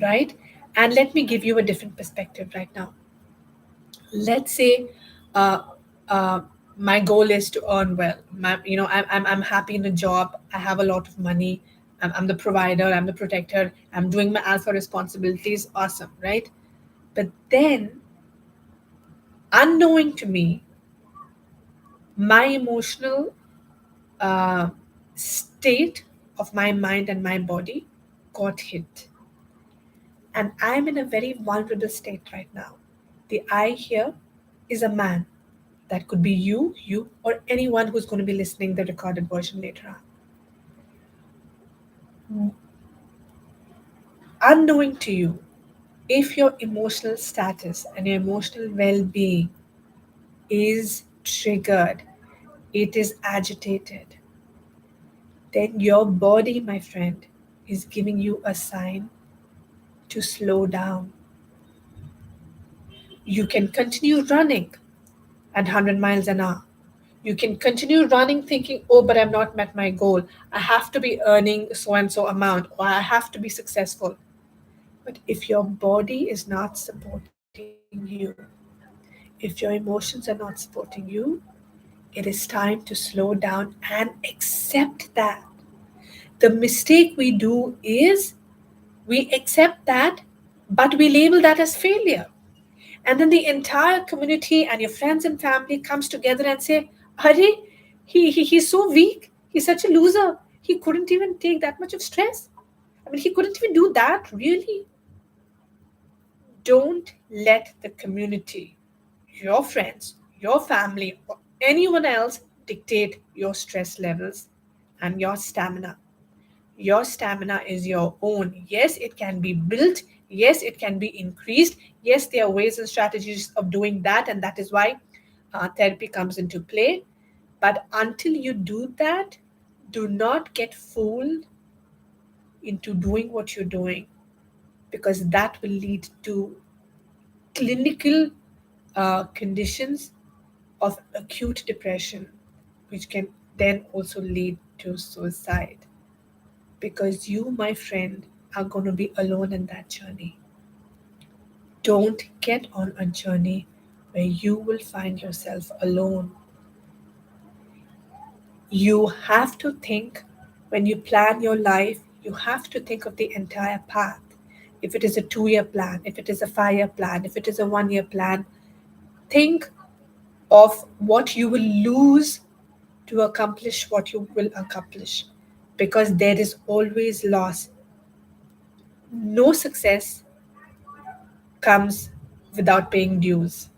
right? And let me give you a different perspective right now. Let's say uh, uh, my goal is to earn well. I'm happy in a job. I have a lot of money. I'm the provider. I'm the protector. I'm doing my alpha responsibilities. Awesome, right? But then, unknowing to me, my emotional uh, state of my mind and my body got hit. And I'm in a very vulnerable state right now. The I here is a man. That could be you, or anyone who's going to be listening the recorded version later on. Unknowing to you, if your emotional status and your emotional well being is triggered, it is agitated, then your body, my friend, is giving you a sign to slow down. You can continue running at 100 miles an hour. You can continue running thinking, oh, but I've not met my goal. I have to be earning so and so amount, or I have to be successful. But if your body is not supporting you, if your emotions are not supporting you, it is time to slow down and accept that. The mistake we do is we accept that, but we label that as failure. And then the entire community and your friends and family comes together and say, Hare, he's so weak. He's such a loser. He couldn't even take that much of stress. I mean, he couldn't even do that, really. Don't let the community, your friends, your family, or anyone else dictate your stress levels and your stamina. Your stamina is your own. Yes, it can be built. Yes, it can be increased. Yes, there are ways and strategies of doing that, and that is why therapy comes into play. But until you do that, do not get fooled into doing what you're doing, because that will lead to clinical conditions of acute depression, which can then also lead to suicide. Because you, my friend, are going to be alone in that journey. Don't get on a journey where you will find yourself alone. You have to think, when you plan your life, you have to think of the entire path. If it is a 2 year plan, if it is a 5 year plan, if it is a 1 year plan, think of what you will lose to accomplish what you will accomplish, because there is always loss. No success comes without paying dues.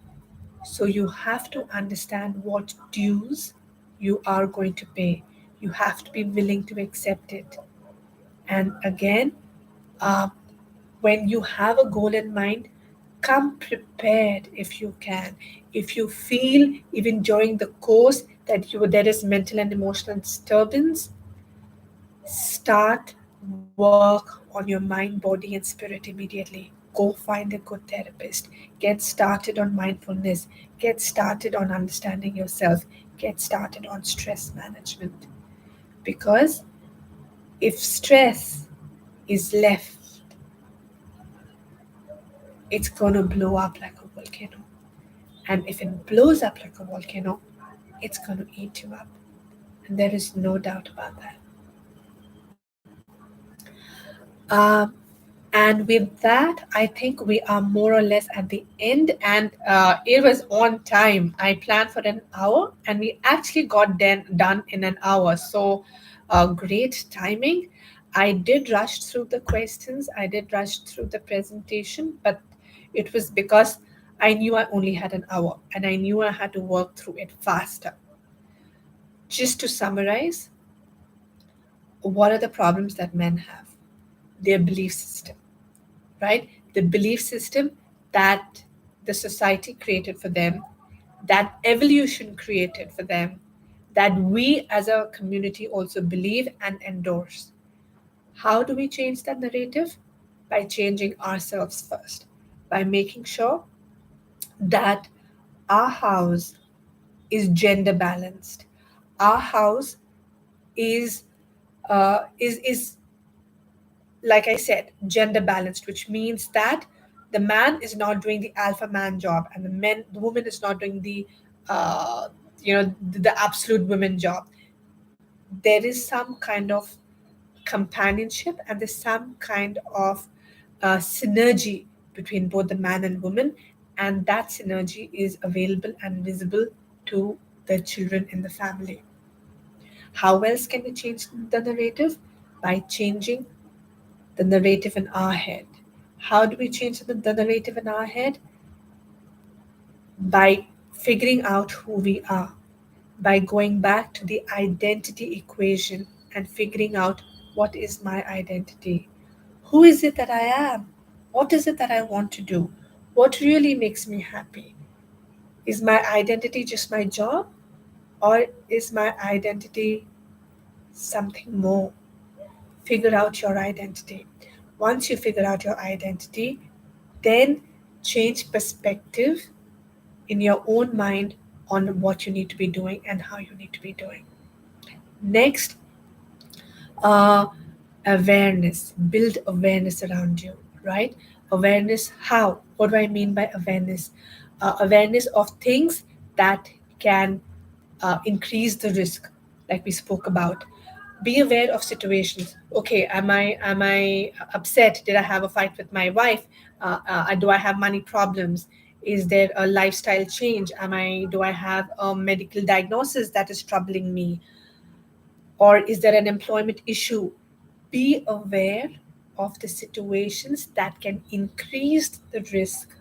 So you have to understand what dues you are going to pay. You have to be willing to accept it. And again, uh, when you have a goal in mind, come prepared if you can. If you feel even during the course that there is mental and emotional disturbance, start work on your mind, body, and spirit immediately. Go find a good therapist. Get started on mindfulness. Get started on understanding yourself. Get started on stress management. Because if stress is left, it's going to blow up like a volcano. And if it blows up like a volcano, it's going to eat you up. And there is no doubt about that. Um, and with that, I think we are more or less at the end, and it was on time. I planned for an hour, and we actually got done in an hour. So, great timing. I did rush through the questions, I did rush through the presentation, but it was because I knew I only had an hour and I knew I had to work through it faster. Just to summarize, what are the problems that men have? Their belief system, right? The belief system that the society created for them, that evolution created for them, that we as a community also believe and endorse. How do we change that narrative? By changing ourselves first, by making sure that our house is gender balanced. Our house is is like I said, gender balanced, which means that the man is not doing the alpha man job, and the woman is not doing the uh, the absolute women job. There is some kind of companionship and there's some kind of synergy between both the man and woman, and that synergy is available and visible to the children in the family. How else can we change the narrative? By changing the narrative in our head. How do we change the narrative in our head? By figuring out who we are, by going back to the identity equation and figuring out what is my identity. Who is it that I am? What is it that I want to do? What really makes me happy? Is my identity just my job? Or is my identity something more? Figure out your identity. Once you figure out your identity, then change perspective in your own mind on what you need to be doing and how you need to be doing. Next, uh, awareness. Build awareness around you, right? Awareness, how? What do I mean by awareness? Awareness of things that can increase the risk, like we spoke about. Be aware of situations. Okay, am I upset? Did I have a fight with my wife? Do I have money problems? Is there a lifestyle change? Do I have a medical diagnosis that is troubling me? Or is there an employment issue? Be aware of the situations that can increase the risk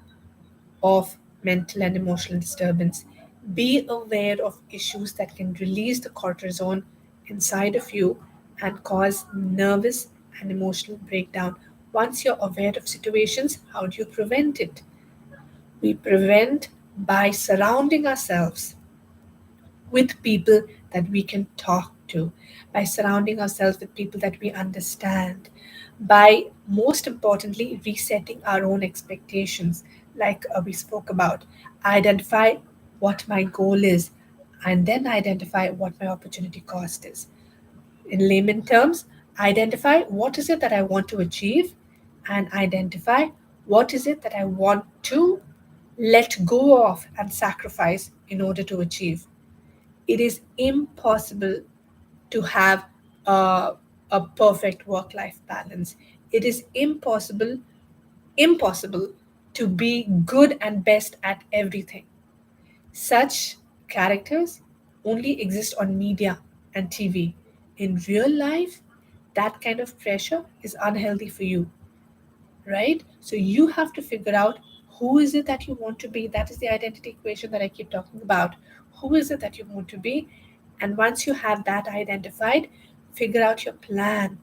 of mental and emotional disturbance. Be aware of issues that can release the cortisone inside of you and cause nervous and emotional breakdown. Once you're aware of situations, how do you prevent it? We prevent by surrounding ourselves with people that we can talk to, by surrounding ourselves with people that we understand, by most importantly, resetting our own expectations, like we spoke about. Identify what my goal is, and then identify what my opportunity cost is. In layman terms, identify what is it that I want to achieve, and identify what is it that I want to let go of and sacrifice in order to achieve. It is impossible to have a, a perfect work life balance. It is impossible to be good and best at everything. Such characters only exist on media and TV. In real life, that kind of pressure is unhealthy for you, right? So you have to figure out who is it that you want to be. That is the identity equation that I keep talking about. Who is it that you want to be? And once you have that identified, figure out your plan.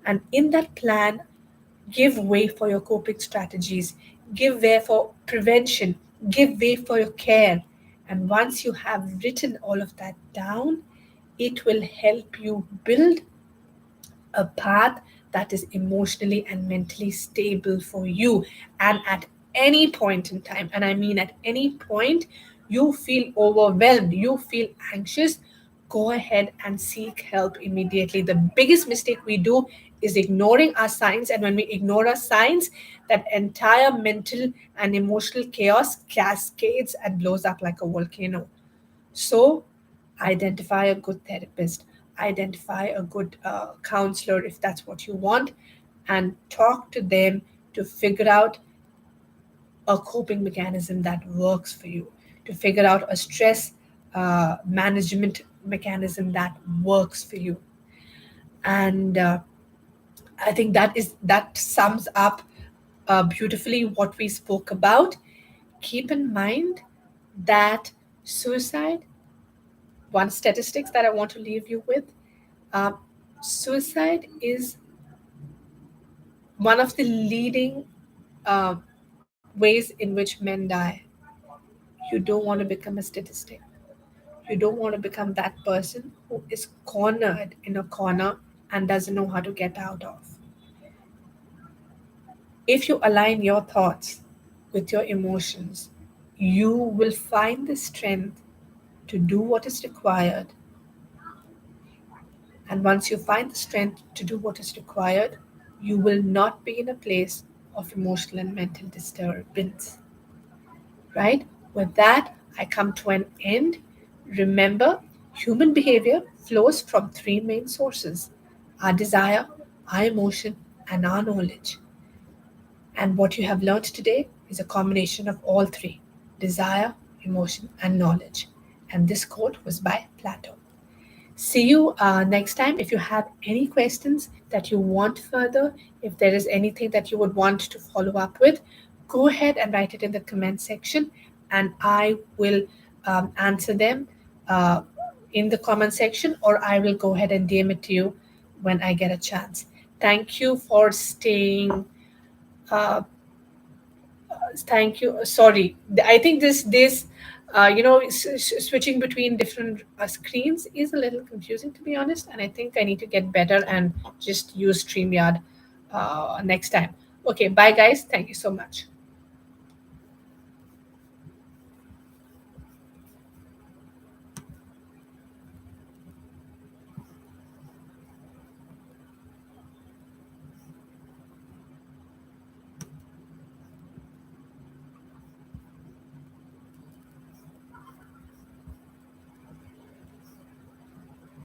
And in that plan, give way for your coping strategies, give way for prevention, give way for your care. And once you have written all of that down, it will help you build a path that is emotionally and mentally stable for you. And at any point in time, and I mean at any point, you feel overwhelmed, you feel anxious, go ahead and seek help immediately. The biggest mistake we do is ignoring our signs. And when we ignore our signs, that entire mental and emotional chaos cascades and blows up like a volcano. So, identify a good therapist. identify a good counselor if that's what you want, and talk to them to figure out a coping mechanism that works for you, to figure out a stress management mechanism that works for you. And I think that sums up beautifully what we spoke about. Keep in mind that suicide, one statistics that I want to leave you with, uh, suicide is one of the leading uh, ways in which men die. You don't want to become a statistic. You don't want to become that person who is cornered in a corner and doesn't know how to get out of. If you align your thoughts with your emotions, you will find the strength to do what is required. And once you find the strength to do what is required, you will not be in a place of emotional and mental disturbance. Right? With that, I come to an end. Remember, human behavior flows from three main sources: our desire, our emotion, and our knowledge. And what you have learned today is a combination of all three: desire, emotion, and knowledge. And this quote was by Plato. See you next time. If you have any questions that you want further, if there is anything that you would want to follow up with, go ahead and write it in the comment section, and I will answer them uh, in the comment section, or I will go ahead and DM it to you when I get a chance. Thank you for staying. Uh, Thank you. Sorry, I think this switching between different screens is a little confusing, to be honest. And I think I need to get better and just use StreamYard next time. Okay, bye guys. Thank you so much.